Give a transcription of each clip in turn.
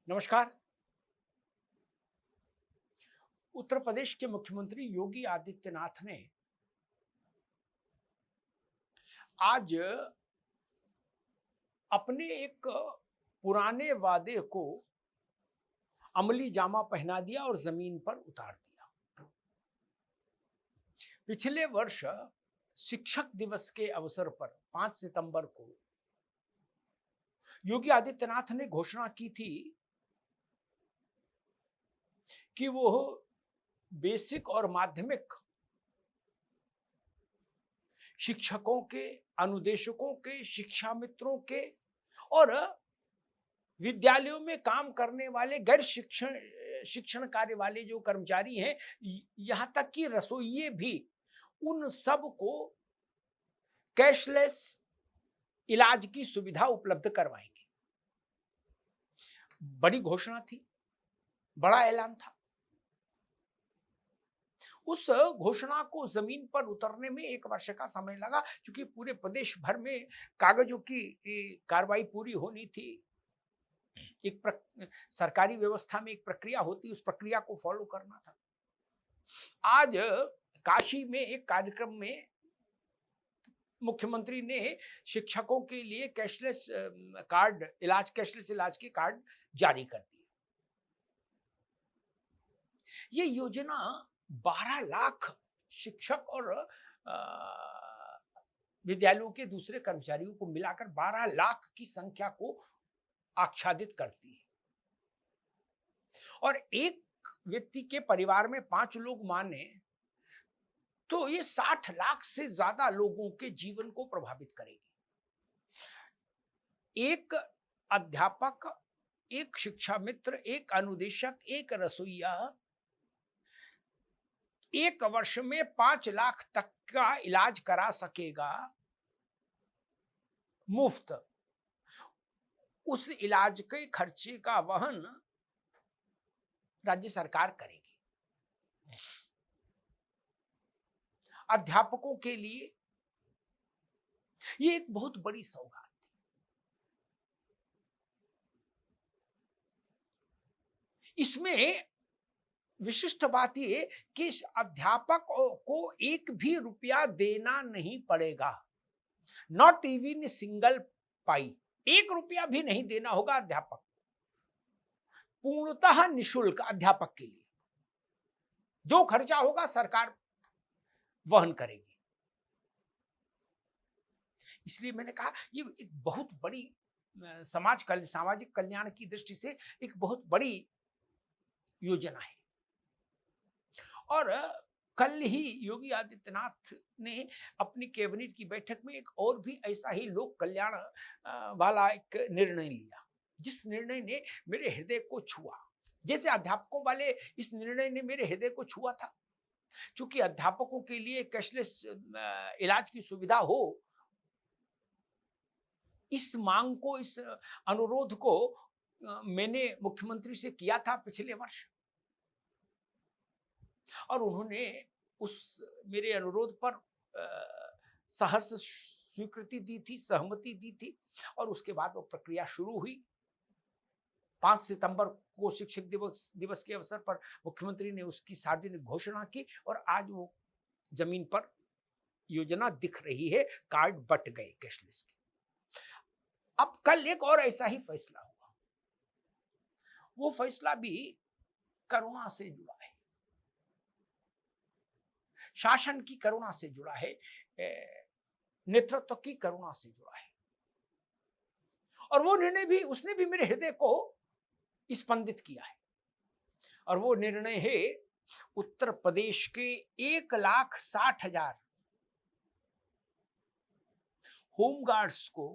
नमस्कार। उत्तर प्रदेश के मुख्यमंत्री योगी आदित्यनाथ ने आज अपने एक पुराने वादे को अमली जामा पहना दिया और जमीन पर उतार दिया। पिछले वर्ष शिक्षक दिवस के अवसर पर 5 सितंबर को योगी आदित्यनाथ ने घोषणा की थी कि वो बेसिक और माध्यमिक शिक्षकों के, अनुदेशकों के, शिक्षा मित्रों के और विद्यालयों में काम करने वाले गैर शिक्षण शिक्षण कार्य वाले जो कर्मचारी हैं, यहाँ तक कि रसोइये भी, उन सब को कैशलेस इलाज की सुविधा उपलब्ध करवाएंगे। बड़ी घोषणा थी, बड़ा ऐलान था। उस घोषणा को जमीन पर उतरने में 1 वर्ष का समय लगा, क्योंकि पूरे प्रदेश भर में कागजों की कार्रवाई पूरी होनी थी। सरकारी व्यवस्था में एक प्रक्रिया होती, उस प्रक्रिया को फॉलो करना था। आज काशी में एक कार्यक्रम में मुख्यमंत्री ने शिक्षकों के लिए कैशलेस इलाज के कार्ड जारी कर दिए। ये योजना 12 लाख शिक्षक और विद्यालयों के दूसरे कर्मचारियों को मिलाकर 12 लाख की संख्या को आच्छादित करती है। और एक व्यक्ति के परिवार में 5 लोग माने तो ये 60 लाख से ज्यादा लोगों के जीवन को प्रभावित करेगी। एक अध्यापक, एक शिक्षा मित्र, एक अनुदेशक, एक रसोइया 1 वर्ष में 5 लाख तक का इलाज करा सकेगा मुफ्त। उस इलाज के खर्चे का वहन राज्य सरकार करेगी। अध्यापकों के लिए ये एक बहुत बड़ी सौगात थी। इसमें विशिष्ट बात यह कि अध्यापक को 1 भी रुपया देना नहीं पड़ेगा। नॉट इवन सिंगल पाई, 1 रुपया भी नहीं देना होगा अध्यापक। पूर्णतः निशुल्क अध्यापक के लिए जो खर्चा होगा सरकार वहन करेगी। इसलिए मैंने कहा ये एक बहुत बड़ी सामाजिक कल्याण की दृष्टि से एक बहुत बड़ी योजना है। और कल ही योगी आदित्यनाथ ने अपनी कैबिनेट की बैठक में एक और भी ऐसा ही लोक कल्याण वाला एक निर्णय लिया, जिस निर्णय ने मेरे हृदय को छुआ। जैसे अध्यापकों वाले इस निर्णय ने मेरे हृदय को छुआ था, क्योंकि अध्यापकों के लिए कैशलेस इलाज की सुविधा हो, इस मांग को, इस अनुरोध को मैंने मुख्यमंत्री से किया था पिछले वर्ष, और उन्होंने उस मेरे अनुरोध पर सहर्ष स्वीकृति दी थी, सहमति दी थी, और उसके बाद वो प्रक्रिया शुरू हुई। 5 सितंबर को शिक्षक दिवस के अवसर पर मुख्यमंत्री ने उसकी सार्वजनिक घोषणा की, और आज वो जमीन पर योजना दिख रही है। कार्ड बट गए कैशलेस के। अब कल एक और ऐसा ही फैसला हुआ। वो फैसला भी करुणा से जुड़ा है, शासन की करुणा से जुड़ा है, नेतृत्व की करुणा से जुड़ा है। और वो निर्णय भी, उसने भी मेरे हृदय को स्पंदित किया है। और वो निर्णय है उत्तर प्रदेश के 1,60,000 होमगार्ड्स को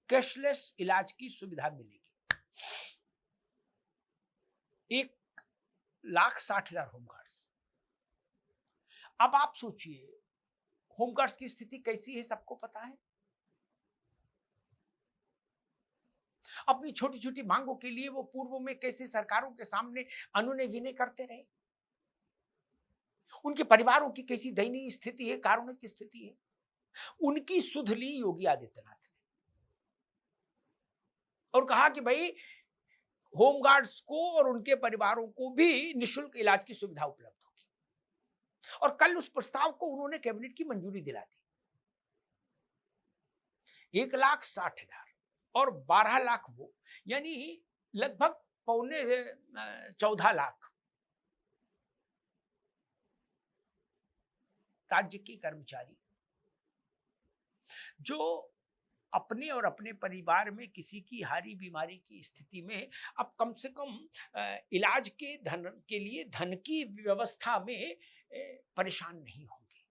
कैशलेस इलाज की सुविधा मिलेगी। 1,60,000 होमगार्ड्स। अब आप सोचिए होमगार्ड्स की स्थिति कैसी है, सबको पता है। अपनी छोटी छोटी मांगों के लिए वो पूर्व में कैसे सरकारों के सामने अनुनय विनय करते रहे। उनके परिवारों की कैसी दयनीय स्थिति है, कारुणिक स्थिति है। उनकी सुध ली योगी आदित्यनाथ ने। और कहा कि भाई होमगार्ड्स को और उनके परिवारों को भी निःशुल्क इलाज की सुविधा उपलब्ध होगी। और कल उस प्रस्ताव को उन्होंने कैबिनेट की मंजूरी दिला दी। 1,60,000 और 12 लाख वो, यानी लगभग पौने 14 लाख राज्य के कर्मचारी जो अपने और अपने परिवार में किसी की हारी बीमारी की स्थिति में अब कम से कम इलाज के धन के लिए धन की व्यवस्था में परेशान नहीं होंगे,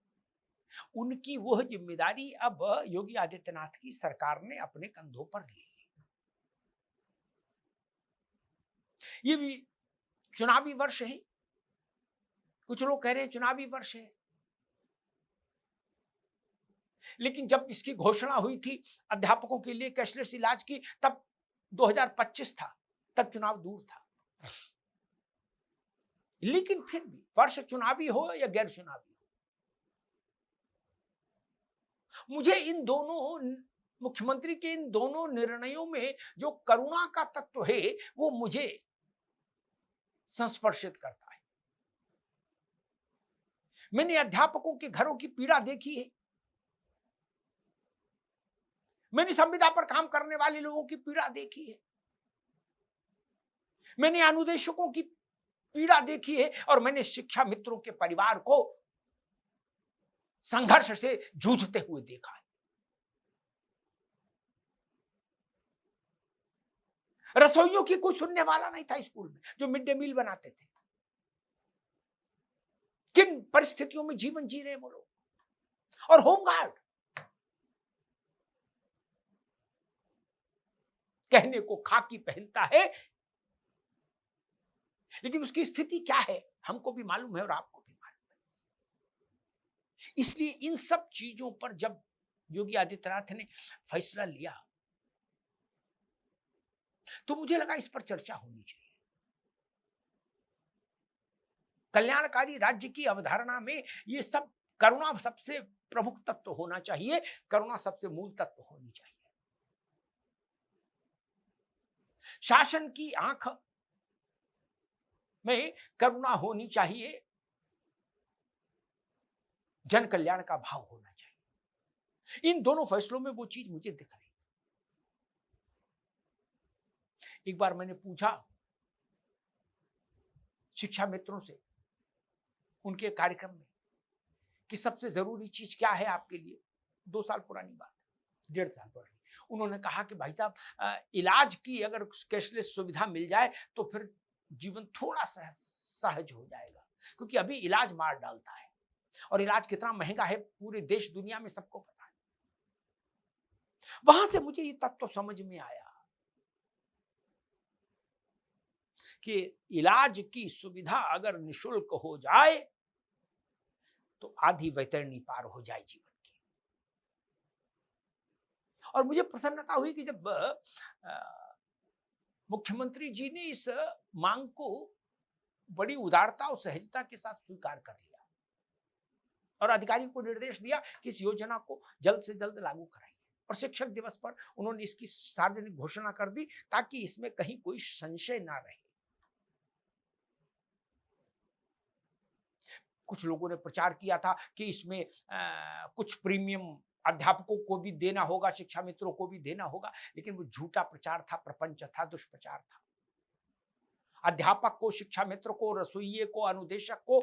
उनकी वह जिम्मेदारी अब योगी आदित्यनाथ की सरकार ने अपने कंधों पर ले ली। ये भी चुनावी वर्ष है, कुछ लोग कह रहे हैं चुनावी वर्ष है, लेकिन जब इसकी घोषणा हुई थी अध्यापकों के लिए कैशलेस इलाज की, तब 2025 था, तब चुनाव दूर था। लेकिन फिर भी वर्ष चुनावी हो या गैर चुनावी हो, मुझे इन दोनों मुख्यमंत्री के इन दोनों निर्णयों में जो करुणा का तत्व है वो मुझे संस्पर्शित करता है। मैंने अध्यापकों के घरों की पीड़ा देखी है, मैंने संविदा पर काम करने वाले लोगों की पीड़ा देखी है, मैंने अनुदेशकों की पीड़ा देखी है, और मैंने शिक्षा मित्रों के परिवार को संघर्ष से जूझते हुए देखा है। रसोइयों की कोई सुनने वाला नहीं था स्कूल में, जो मिड डे मील बनाते थे। किन परिस्थितियों में जीवन जी रहे वो लोग। और होमगार्ड कहने को खाकी पहनता है, लेकिन उसकी स्थिति क्या है हमको भी मालूम है और आपको भी मालूम है। इसलिए इन सब चीजों पर जब योगी आदित्यनाथ ने फैसला लिया तो मुझे लगा इस पर चर्चा होनी चाहिए। कल्याणकारी राज्य की अवधारणा में ये सब करुणा सबसे प्रमुख तत्व होना चाहिए, करुणा सबसे मूल तत्व होनी चाहिए। शासन की आंख में करुणा होनी चाहिए, जन कल्याण का भाव होना चाहिए। इन दोनों फैसलों में वो चीज मुझे दिख रही। एक बार मैंने पूछा शिक्षा मित्रों से उनके कार्यक्रम में कि सबसे जरूरी चीज क्या है आपके लिए। 2 साल पुरानी बात, 1.5 साल पुरानी। उन्होंने कहा कि भाई साहब इलाज की अगर कैशलेस सुविधा मिल जाए तो फिर जीवन थोड़ा सहज हो जाएगा, क्योंकि अभी इलाज मार डालता है और इलाज कितना महंगा है पूरे देश दुनिया में सबको पता है। वहां से मुझे ये तत्व समझ में आया कि इलाज की सुविधा अगर निशुल्क हो जाए तो आधी वैतरणी पार हो जाए जीवन की। और मुझे प्रसन्नता हुई कि जब मुख्यमंत्री जी ने इस मांग को बड़ी उदारता और सहजता के साथ स्वीकार कर लिया और अधिकारी को निर्देश दिया कि इस योजना को जल्द से जल्द लागू कराइए। और शिक्षक दिवस पर उन्होंने इसकी सार्वजनिक घोषणा कर दी ताकि इसमें कहीं कोई संशय ना रहे। कुछ लोगों ने प्रचार किया था कि इसमें कुछ प्रीमियम अध्यापकों को भी देना होगा, शिक्षा मित्रों को भी देना होगा, लेकिन वो झूठा प्रचार था, प्रपंच था, दुष्प्रचार था। अध्यापक को, शिक्षा मित्र को, रसोइये को, अनुदेशक को,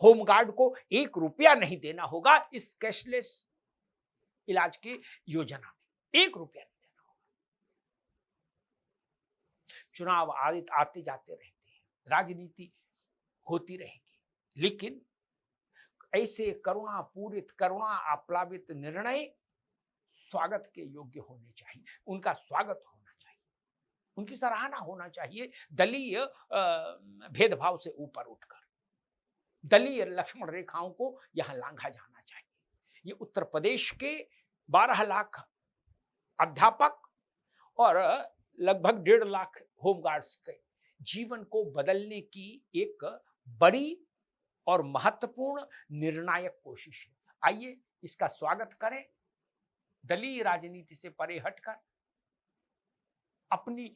होमगार्ड को 1 रुपया नहीं देना होगा इस कैशलेस इलाज की योजना में, 1 रुपया नहीं देना होगा। चुनाव आते जाते रहते हैं, राजनीति होती रहेगी, लेकिन ऐसे करुणा पूरित, करुणा आप्लावित निर्णय स्वागत के योग्य होने चाहिए। उनका स्वागत होना चाहिए, उनकी सराहना होना चाहिए, दलीय भेदभाव से ऊपर उठकर दलीय लक्ष्मण रेखाओं को यहां लांघा जाना चाहिए। ये उत्तर प्रदेश के 12 लाख अध्यापक और लगभग 1.5 लाख होमगार्ड्स के जीवन को बदलने की एक बड़ी और महत्वपूर्ण निर्णायक कोशिश है। आइए इसका स्वागत करें, दलीय राजनीति से परे हटकर अपनी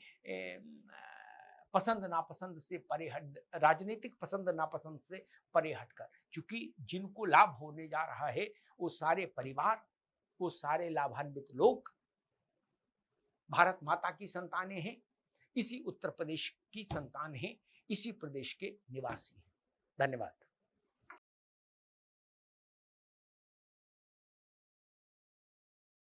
पसंद नापसंद से परे हट, राजनीतिक पसंद नापसंद से परे हटकर, क्योंकि जिनको लाभ होने जा रहा है वो सारे परिवार, वो सारे लाभान्वित लोग भारत माता की संतानें हैं, इसी उत्तर प्रदेश की संतान हैं, इसी प्रदेश के निवासी हैं। धन्यवाद।